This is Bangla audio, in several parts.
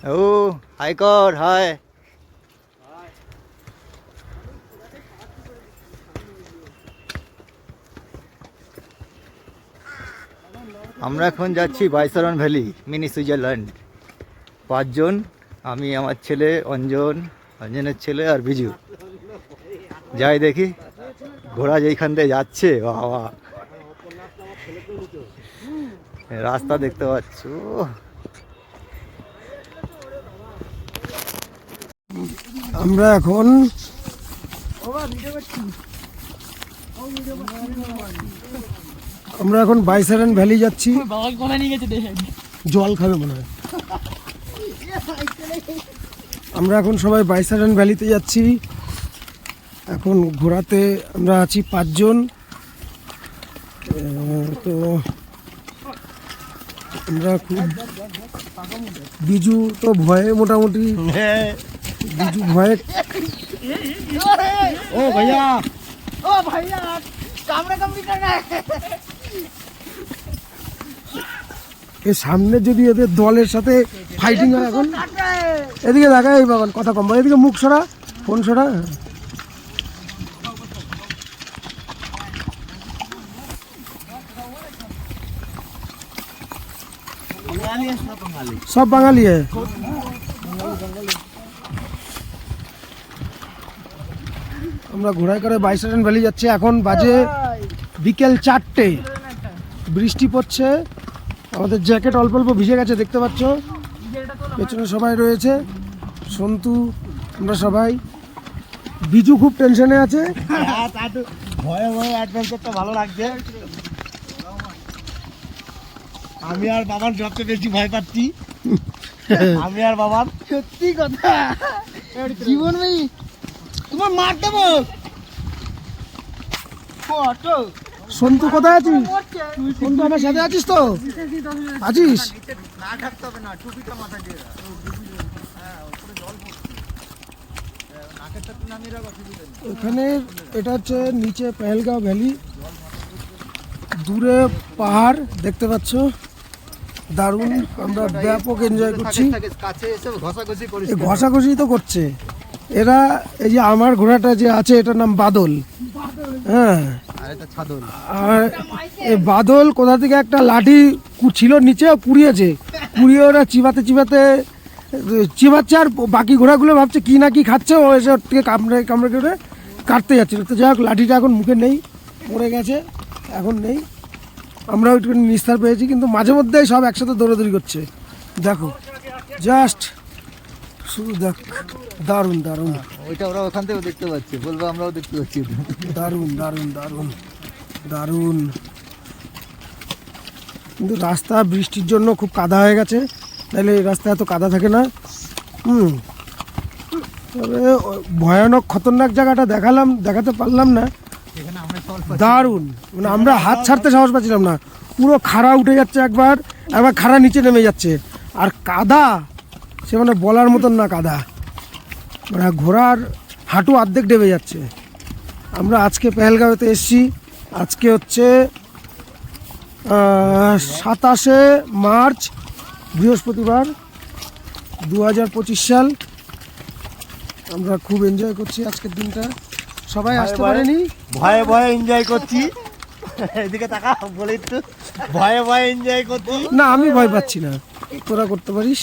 ও হাই কর হাই। আমরা এখন যাচ্ছি বাইসরন ভ্যালি, মিনি সুইজারল্যান্ড। 5 জন, আমি, আমার ছেলে অঞ্জন, অঞ্জনের ছেলে আর বিজু। যাই দেখি ঘোড়া যেইখান দিয়ে যাচ্ছে, বাবা রাস্তা দেখতে পাচ্ছ। আমরা এখন বাইসারেন ভ্যালি যাচ্ছি। জল খাবে মনে হয়। আমরা এখন সবাই বাইসারেন ভ্যালিতে যাচ্ছি। এখন ঘোরাতে আমরা আছি 5 জন। তো আমরা খুব, বিজু তো ভয়ে মোটামুটি, বিজু ভয়ে। ও ভাইয়া, ও ভাইয়া কামড়া কামড়ি করে। এর সামনে যদি এদের দলের সাথে ফাইটিং হয়, এখন এদিকে দেখা, এই বাগান কথা কম, এদিকে মুখ সরা, ফোন সরা। সব বাঙালি। আমরা ঘোড়ায় করে বাইসারেন ভ্যালি যাচ্ছি। এখন বাজে বিকেল 4টে, বৃষ্টি পড়ছে, আমাদের জ্যাকেট অল্প অল্প ভিজে গেছে দেখতে পাচ্ছ। পেছনে সবাই রয়েছে, সন্তু, আমরা সবাই। বিজু খুব টেনশনে আছে। ভয়ে ভয়ে অ্যাডভেঞ্চারটা ভালো লাগছে। আমি আর বাবার সবচেয়ে বেশি ভয় পাচ্ছি। আমি আর বাবার, সত্যি কথা, জীবন নেই তোমার, মার দেবো। সন্তু কোথায় আছিস? সন্তু আমার সাথে আছিস তো? আছিস? না ঢাকতে হবে না, টুপিটা মাথায় দিয়ে দাও। এখানে এটা হচ্ছে নিচে পেহেলগাঁও ভ্যালি, দূরে পাহাড় দেখতে পাচ্ছ, দারুণ। আমরা ব্যাপক এনজয় করছি। ঘষাঘষি তো করছে এরা। এই যে আমার ঘোড়াটা যে আছে, এটার নাম বাদল। হ্যাঁ, আর এই বাদল কোথা থেকে একটা লাঠি ছিল নিচে, কুড়িয়েছে, কুড়িয়ে ওরা চিবাতে চিবাতে চিবাচ্ছে, আর বাকি ঘোড়াগুলো ভাবছে কি না কি খাচ্ছে, ও এসে ওর থেকে কামড়ে কামড়ে করে কাটতে যাচ্ছিল। তো যাই হোক, লাঠিটা এখন মুখে নেই, পড়ে গেছে, এখন নেই। আমরা ওইটুখানি নিস্তার পেয়েছি, কিন্তু মাঝে মধ্যেই সব একসাথে দৌড়াদৌড়ি করছে। দেখো জাস্ট, শুধু দেখ, দারুণ দারুণ। ওইটা ওরা ওখান থেকেও দেখতে পাচ্ছে, বলবো আমরাও দেখতে পাচ্ছি। দারুণ দারুণ দারুণ দারুণ। কিন্তু রাস্তা বৃষ্টির জন্য খুব কাদা হয়ে গেছে, তাহলে এই রাস্তা এত কাদা থাকে না। তবে ভয়ানক খতরনাক জায়গাটা দেখাতে পারলাম না। দারুণ, মানে আমরা হাত ছাড়তে সাহস পাচ্ছিলাম না। পুরো খাড়া উঠে যাচ্ছে, একবার একবার খাড়া নিচে নেমে যাচ্ছে, আর কাদা সে মানে বলার মতন না কাদা, মানে ঘোড়ার হাঁটু অর্ধেক ডেবে যাচ্ছে। আমরা আজকে পেহেলগাঁওতে এসেছি। আজকে হচ্ছে 27শে মার্চ, বৃহস্পতিবার, 2025 সাল। আমরা খুব এনজয় করছি আজকের দিনটা। সবাই আসতে পারেনি, ভয়ে ভয়ে এনজয় করছি। এদিকে তাকা, বলে একটু ভয়ে ভয়ে এনজয় করছি। না আমি ভয় পাচ্ছি না, তোরা করতে পারিস।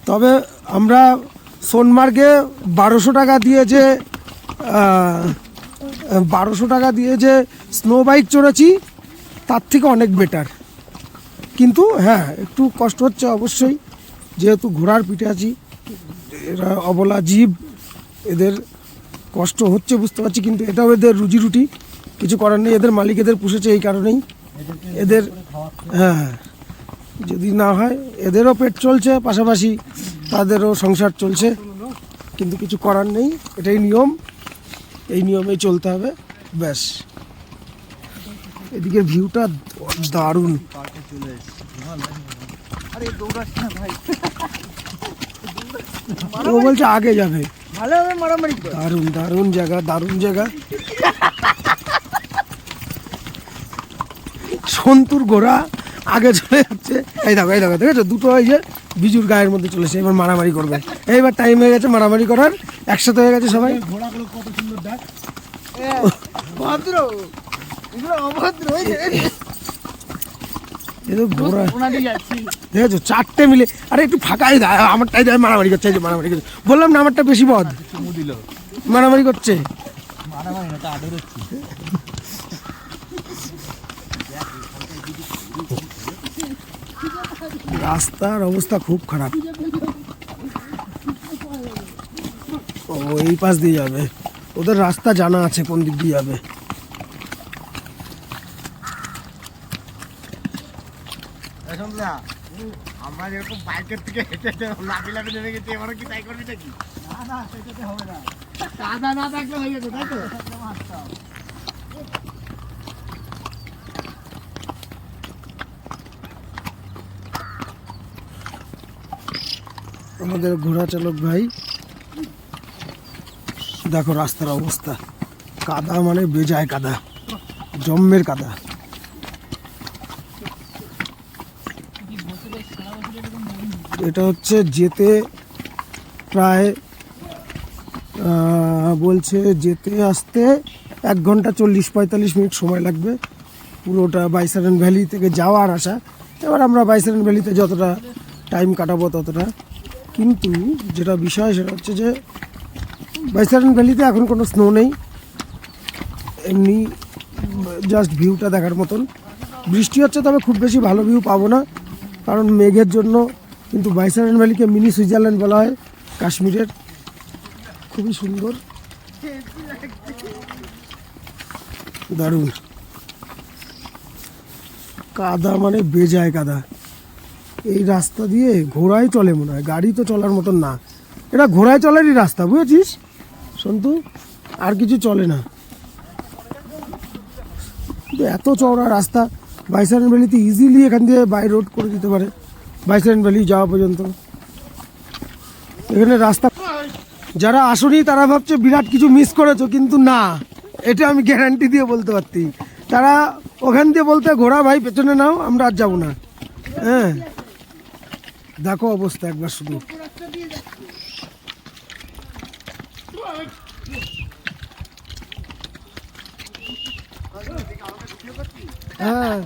তবে আমরা সোনমার্গে 1200 টাকা দিয়ে যে 1200 টাকা দিয়ে যে স্নো বাইক চড়েছি, তার থেকে অনেক বেটার। কিন্তু হ্যাঁ, একটু কষ্ট হচ্ছে অবশ্যই, যেহেতু ঘোড়ার পিঠে আছি, এরা অবলা জীব, এদের কষ্ট হচ্ছে বুঝতে পারছি, কিন্তু এটাও এদের রুজি রুটি, কিছু করার নেই। এদের মালিক এদের পুষেছে এই কারণেই। এদের হ্যাঁ, যদি না হয় এদেরও পেট চলছে, পাশাপাশি তাদেরও সংসার চলছে, কিন্তু কিছু করার নেই, এটাই নিয়ম, এই নিয়মেই চলতে হবে, ব্যাস। এদিকে ভিউটা দারুণ। ও বলছে আগে যাবে, দারুণ দারুণ জায়গা, দারুণ জায়গা। সন্তুর ঘোড়া আগে চলে যাচ্ছে। এই দেখো দেখেছো, দুটো এই যে বিজুর গায়ের মধ্যে চলেছে, এবার মারামারি করবে। এইবার টাইম হয়ে গেছে মারামারি করার, একসাথে হয়ে গেছে সবাই। ঘোড়াগুলো কত সুন্দর ডাক, ভদ্র, এগুলো অভদ্র। এই তো ঘোড়া দেখেছো, চারটে মিলে। আরে একটু ফাঁকাই দেয়, আমারটাই দেয় মারামারি করছে। এই যে মারামারি করছে, বললাম না আমারটা বেশি বদ, মারামারি করছে। রাস্তার অবস্থা খুব খারাপ। ও এই পাশ দিয়ে যাবে, ওদের রাস্তা জানা আছে কোন দিক দিয়ে যাবে। আমরা যেরকম বাইকের থেকে হেঁটে লাফি লাফি নেমে গেছি, এবারও কি তাই করবি নাকি? না সেটাতে হবে না, কাদা না থাকলে হয়ে যেত, তাই তো? আমাদের ঘোড়া চালক ভাই, দেখো রাস্তার অবস্থা, কাদা মানে বেজায় কাদা, জম্মের কাদা। এটা হচ্ছে যেতে প্রায় বলছে যেতে আসতে 1 ঘন্টা 40-45 মিনিট সময় লাগবে পুরোটা বাইসারেন ভ্যালি থেকে যাওয়া আর আসা। এবার আমরা বাইসারেন ভ্যালিতে যতটা টাইম কাটাবো ততটা। কিন্তু যেটা বিষয় সেটা হচ্ছে যে বাইসারেন ভ্যালিতে এখন কোনো স্নো নেই, এমনি জাস্ট ভিউটা দেখার মতন। বৃষ্টি হচ্ছে, তবে খুব বেশি ভালো ভিউ পাবো না কারণ মেঘের জন্য। কিন্তু বাইসারেন ভ্যালিকে মিনি সুইজারল্যান্ড বলা হয় কাশ্মীরের, খুবই সুন্দর, দারুণ। কাদা মানে বেজায় কাদা। এই রাস্তা দিয়ে ঘোড়ায় চলে মনে হয়, গাড়ি তো চলার মতন না। এটা ঘোড়ায় চলারই রাস্তা, বুঝেছিস সন্তু, আর কিছু চলে না। কিন্তু এত চওড়া রাস্তা, বাইসারেন ভ্যালিতে ইজিলি এখান দিয়ে বাই রোড করে দিতে পারে বাইসারেন ভ্যালি যাওয়া পর্যন্ত। এখানে রাস্তা, যারা আসেনি তারা ভাবছে বিরাট কিছু মিস করেছো, কিন্তু না, এটা আমি গ্যারান্টি দিয়ে বলতে পারতি। তারা ওখান দিয়ে বলতে ঘোড়া ভাই পেছনে নাও, আমরা আর যাবো না। হ্যাঁ দেখো অবস্থা একবার শুধু। হ্যাঁ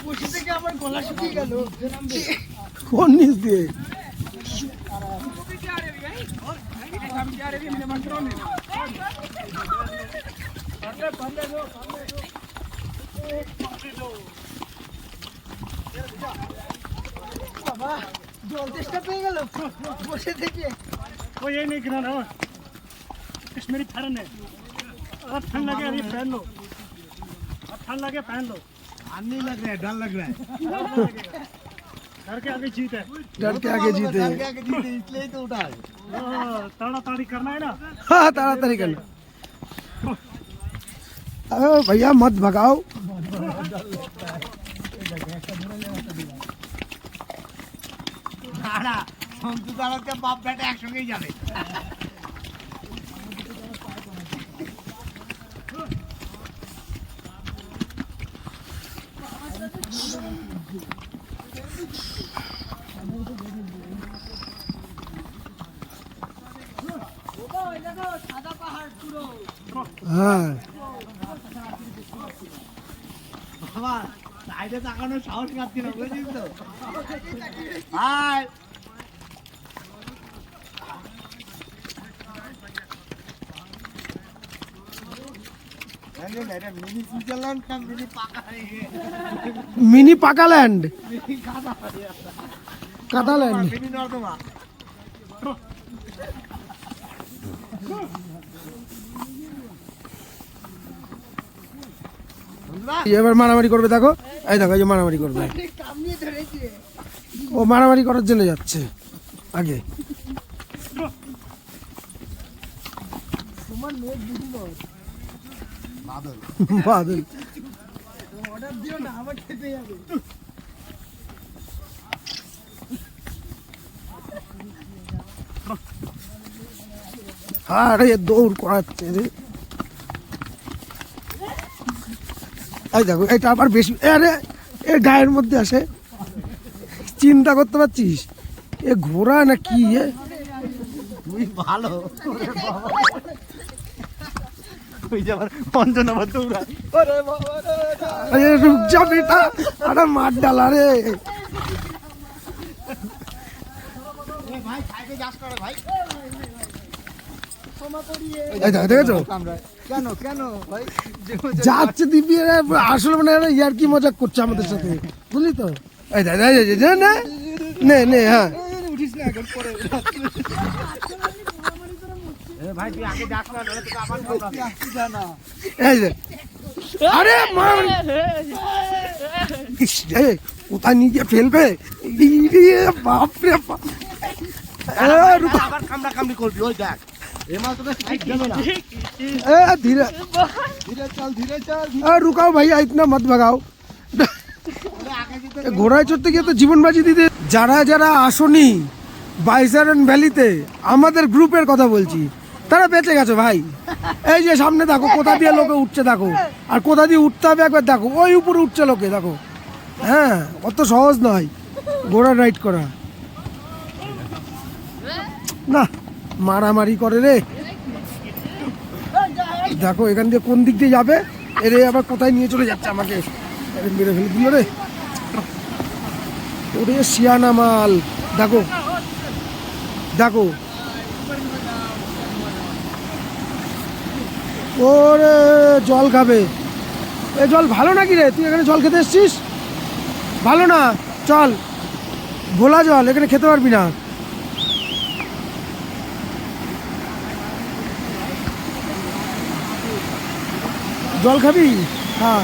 বসে থেকে আমার গলা শুকিয়ে গেল। কোন নিচ দিয়ে? বাবা জল তেষ্টা পেয়ে গেল বসে থেকে। कोई ये नहीं गिरा ना, कश्मीरी फैरन है, अगर ठंड लगे अरे पहन लो, अब ठंड लगे पहन लो, ठंड नहीं लग रहा है, डर लग रहा है। डर के आगे जीत है, डर के आगे जीते। डर के आगे जीते, इसलिए ही तो उठा है। ताड़ा ताड़ी करना है ना। हाँ ताड़ाताड़ी करना। अरे भैया मत भगाओ। দাঁড়া, সন্তু দাঁড়াতে বাপ বেটা একসঙ্গেই যাবে। হ্যাঁ বাবা সাইডে তাকানোর সাহস পাচ্ছি না, বুঝেছিস তো? হাই মিনি সুইজারল্যান্ড না মিনি পাকা, মিনি পাকাল্যান্ড, মিনি কাদাল্যান্ড। মিনি নর্দমা। এবার মারামারি করবে, দেখো এই দেখো, এই যে মারামারি করবে, ও মারামারি করার জন্য যাচ্ছে আগে। বাদল আরে দৌড় করাচ্ছে রে। এই দেখো এটা আবার বেশি, আরে এ গায়ের মধ্যে আসে, চিন্তা করতে পারছিস এ ঘোড়া না কি? তুই ভালো ওই যে আবার অঞ্জন আবার দৌড়ায়। আরে রুক যা বেটা, আরে মার ডালা রে। ভাই সাইডে যাস করে ভাই। এই দেখো, দেখেছো কেন কেন ভাই যাচ্ছে দিবি, আসলে মানে ইয়ার কি মজা করছে আমাদের সাথে, বুঝলি তো? এই দেখ নে নে নে, হ্যাঁ উঠিস না এখন পরে। ভাই তুই আগে যাস না, নাহলে তোকে আবার না। এই যে আরে মার, ইস রে কোথায় নিয়ে গিয়ে ফেলবে, বাপরে বাপ। আবার কামড়া কামড়ি করবি, ওই দেখ এমা তোকে সাইড দেবে না। धीरे ধীরে চল ধীরে চল। रुकाओ भैया, इतना मत भगाओ। ঘোড়ায় চড়তে গিয়ে তো জীবন বাজি দিতে। যারা যারা আসনি বাইসারন ভ্যালিতে, আমাদের গ্রুপের কথা বলছি, তারা বেঁচে গেছে ভাই। এই যে সামনে দেখো কোথা দিয়ে লোকে উঠছে, দেখো আর কোথা দিয়ে উঠতে হবে একবার দেখো, ওই উপরে উঠছে লোকে, দেখো। হ্যাঁ অত সহজ নয় ঘোড়া রাইড করা, না মারামারি করে রে। দেখো এখান দিয়ে কোন দিক দিয়ে যাবে, এরে আবার কোথায় নিয়ে চলে যাচ্ছে আমাকে, এরে মেরে ফেলে দিল রে। ওরে শিয়ানা মাল, দেখো দেখো, ওরে জল খাবে। এ জল ভালো নাকি রে? তুই এখানে জল খেতে এসছিস? ভালো না, চল ভোলা জল, এখানে খেতে পারবি না। জল খাবি? হ্যাঁ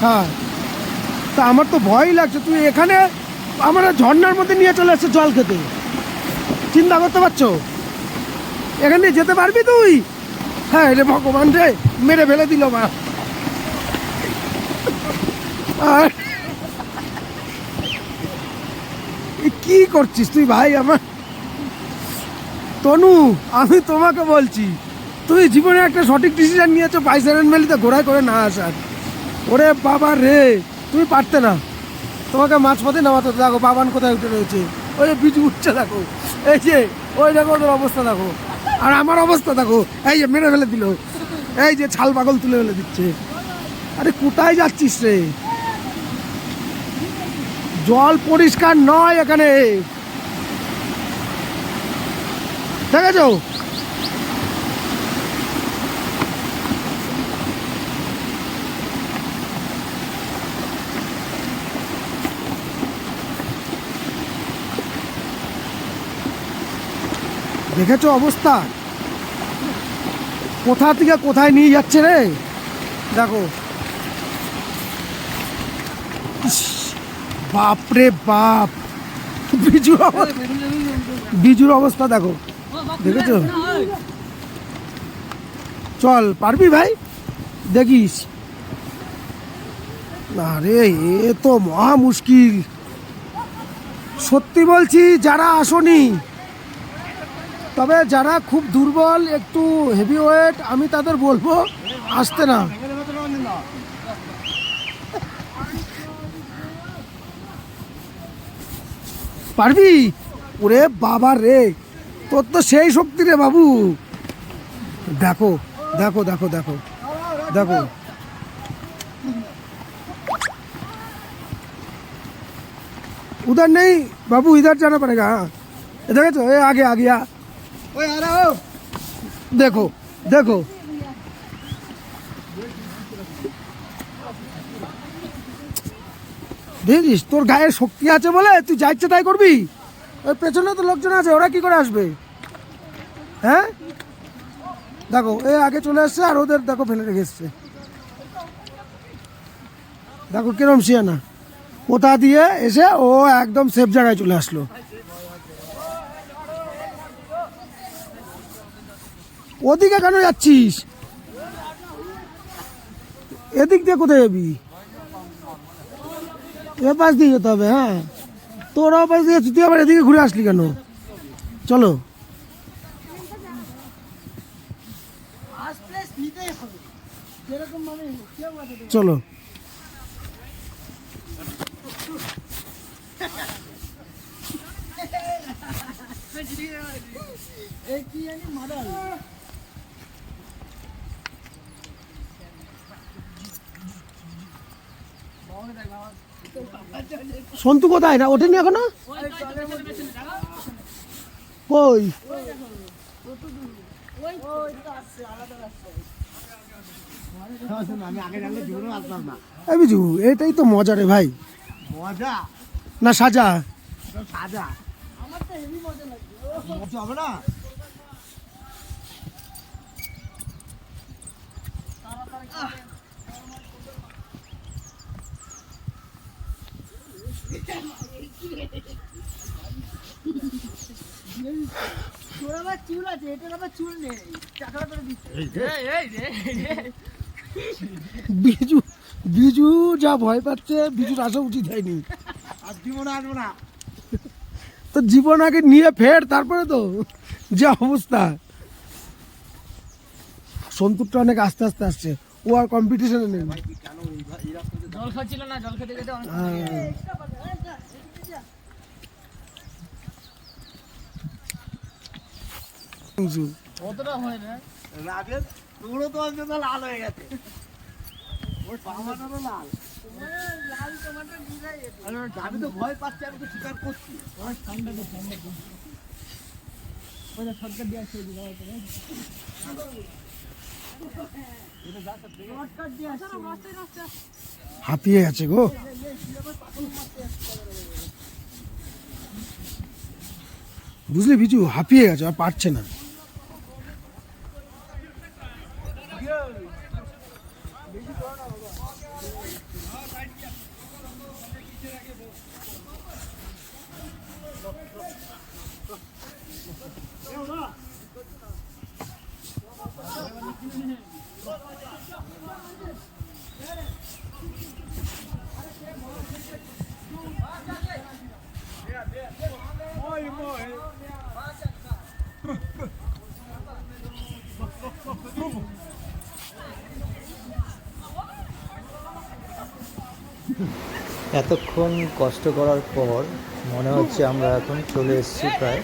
হ্যাঁ, তা আমার তো ভয়ই লাগছে, তুই এখানে আমার ঝর্ণার মধ্যে নিয়ে চলে আসছে জল খেতে, চিন্তা করতে পারছো? এখানে যেতে পারবি তুই? হ্যাঁ রে ভগবান রে, মেরে ফেলে দিল মা। আর কি করছিস তুই ভাই আমার? তনু আমি তোমাকে বলছি, তুই জীবনে একটা সঠিক ডিসিশন নিয়েছো বাইসারন ভ্যালিতে ঘোড়ায় করে না আসার। ওরে বাবা রে, তুমি পারতে না, তোমাকে মাঝপথে নামাতে। দেখো বাবান কোথায় উঠে রয়েছে, ওই যে বিজু উঠছে দেখো, এই যে ওই দেখো ওদের অবস্থা দেখো, আর আমার অবস্থা দেখো, এই যে মেরে ফেলে দিল, এই যে ছাল পাগল তুলে ফেলে দিচ্ছে। আরে কোথায় যাচ্ছিস রে? জল পরিষ্কার নয় এখানে, দেখেছো? দেখেছো অবস্থা, কোথা থেকে কোথায় নিয়ে যাচ্ছে রে, দেখো। বাপরে বাপ, বিজুর অবস্থা দেখো, দেখেছো? চল পারবি ভাই, দেখিস। না রে এ তো মহা মুশকিল, সত্যি বলছি। যারা আসনি, তবে যারা খুব দুর্বল, একটু হেভি ওয়েট, আমি তাদের বলবো আসতে না। পারবি? ওরে বাবা রে, তোর তো সেই শক্তি রে বাবু। দেখো দেখো দেখো দেখো দেখো, उधर नहीं बाबू, इधर जाना पड़ेगा। हाँ देखो, ये आ गया ओए आ रहा हो, देखो देखो। বুঝিস, তোর গায়ে শক্তি আছে বলে তুই যা ইচ্ছে তাই করবি। ওই পেছনে তো লোকজন আছে, ওরা কি করে আসবে? হ্যাঁ দেখো এ আগে চলে আসছে আর ওদের দেখো ফেলে রেখে এসছে। দেখো কিরম শিয়ানা, কোথা দিয়ে এসে ও একদম সেফ জায়গায় চলে আসলো। ওদিকে কেন যাচ্ছিস? এদিক দিয়ে কোথায় যাবি? এ পাশ দিয়ে যেতে হবে। হ্যাঁ তোর পাশ দিয়ে, তুই আবার এদিকে ঘুরে আসলি কেন? চলো চলো। সন্তু কোথায়? না ওঠেনি এখনো? কই? আমি আগে জানলে জীবনেও আসলাম না। এই বিজু, এটাই তো মজা রে ভাই। মজা না সাজা? সাজা মজা হবে না। বিজু বিজু যা ভয় পাচ্ছে, বিজুর আসা উচিত হয়নি। আর জীবনে আসবো না। তো জীবন আগে নিয়ে ফের, তারপরে তো যে অবস্থা। সন্তুরটা অনেক আস্তে আস্তে আসছে, ও আর কম্পিটিশনে নেই। জল খাচ্ছিল না, জল খেতে খেতে অনেক অতটা হয় না। রাগের পুরো তো অন্তত লাল হয়ে গেছে। ওর পাওয়াটারও লাল। আমি তো ভয় পাচ্ছি, আমি তো স্বীকার করছি। হাঁপিয়ে গেছে গো। বুঝলি বিজু, হাঁপিয়ে গেছে, আর পারছে না। এতক্ষণ কষ্ট করার পর মনে হচ্ছে আমরা এখন চলে এসেছি প্রায়।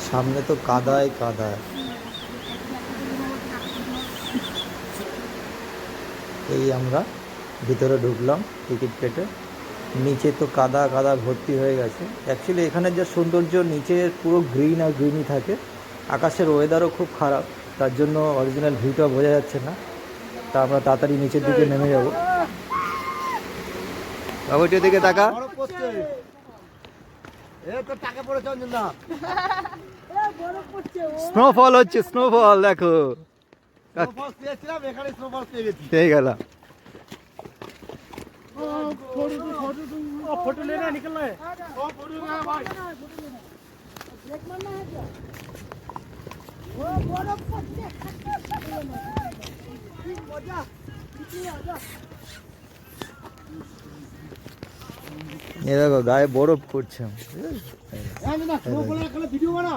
সামনে তো কাদায় কাদায়। এই আমরা ভিতরে ঢুকলাম টিকিট কেটে। নিচে তো কাদা কাদা ভর্তি হয়ে গেছে। অ্যাকচুয়ালি এখানের যা সৌন্দর্য, নিচে পুরো গ্রিন আর গ্রিনই থাকে। আকাশের ওয়েদারও খুব খারাপ, তার জন্য অরিজিনাল ভিউটা বোঝা যাচ্ছে না। তা আমরা তাড়াতাড়ি নিচের দিকে নেমে যাব। বাবুটির দিকে তাকা। স্নোফল হচ্ছে, স্নোফল দেখো। পেয়ে গেলাম। फोटो लेना निकल रहा है। এ দেখো গায়ে বরফ করছে। ভিডিও বানা।